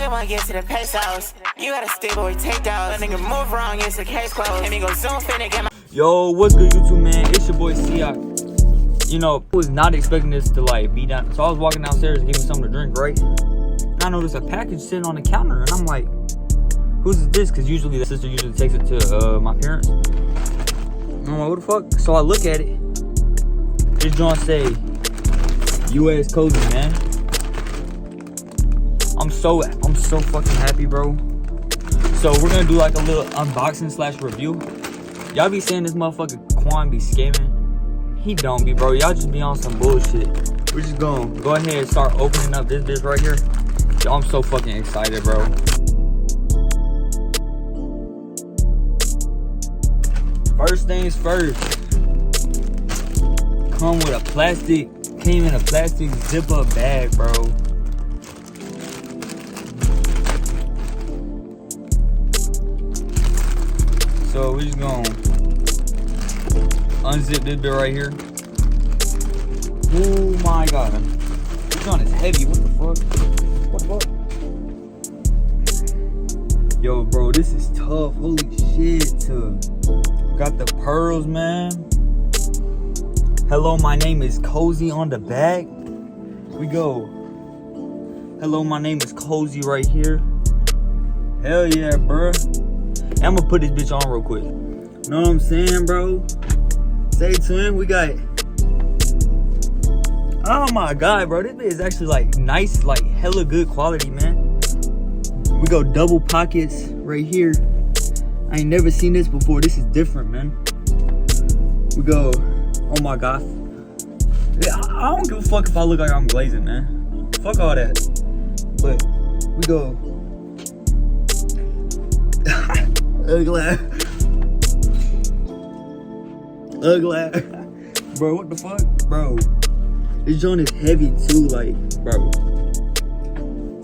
just wanna get to the pesos. You gotta stay, boy, take down. A nigga move wrong, it's a case closed. Let me go zoom, finna get my. Yo, what's good, YouTube, man? It's your boy ceoqwrld. You know, I was not expecting this to like be down. So I was walking downstairs getting something to drink, right? And I noticed a package sitting on the counter, and I'm like, who's this? Because usually the sister usually takes it to my parents. And I'm like, what the fuck? So I look at it. This joint say US Kozy, man. I'm so fucking happy, bro. So we're gonna do like a little unboxing slash review. Y'all be saying this motherfucker Quan be scamming. He don't be, bro. Y'all just be on some bullshit. We're just gonna go ahead and start opening up this bitch right here. Yo, I'm so fucking excited, bro. First things first. Came in a plastic zip-up bag, bro. So we're just gonna unzip this bit right here. Oh my god. This one is heavy. What the fuck? What the fuck? Yo, bro, this is tough. Holy shit. Got the pearls, man. Hello, my name is Kozy on the back. We go. Hello, my name is Kozy right here. Hell yeah, bruh. I'm gonna put this bitch on real quick. Know what I'm saying, bro? Say twin, we got. Oh my god, bro. This bitch is actually like nice, like hella good quality, man. We go double pockets right here. I ain't never seen this before. This is different, man. We go. Oh my god. I don't give a fuck if I look like I'm glazing, man. Fuck all that. But we go. Ugly. Bro, what the fuck? Bro. This joint is heavy too, like, bro.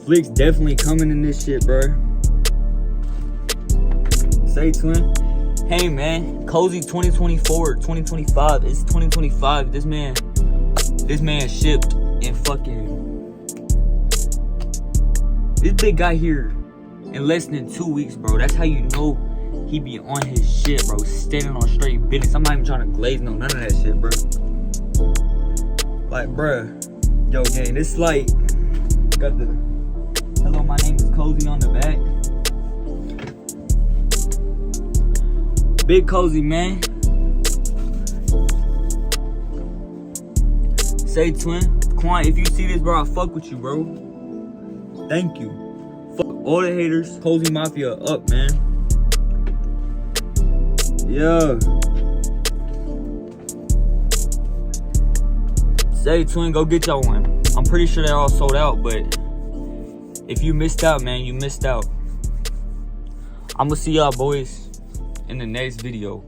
Flicks definitely coming in this shit, bro. Say twin. Hey man, Kozy 2024, 2025. It's 2025. This man shipped in fucking. This big guy here in less than 2 weeks, bro. That's how you know he be on his shit, bro. Standing on straight business. I'm not even trying to glaze none of that shit, bro. Like, bro. Yo, gang, this like got the hello, my name is Kozy on the back. Big Kozy, man. Say twin. Quan, if you see this, bro, I fuck with you, bro. Thank you. Fuck all the haters. Kozy Mafia up, man. Yeah. Say twin, go get y'all one. I'm pretty sure they're all sold out, but if you missed out, man, you missed out. I'm gonna see y'all boys in the next video.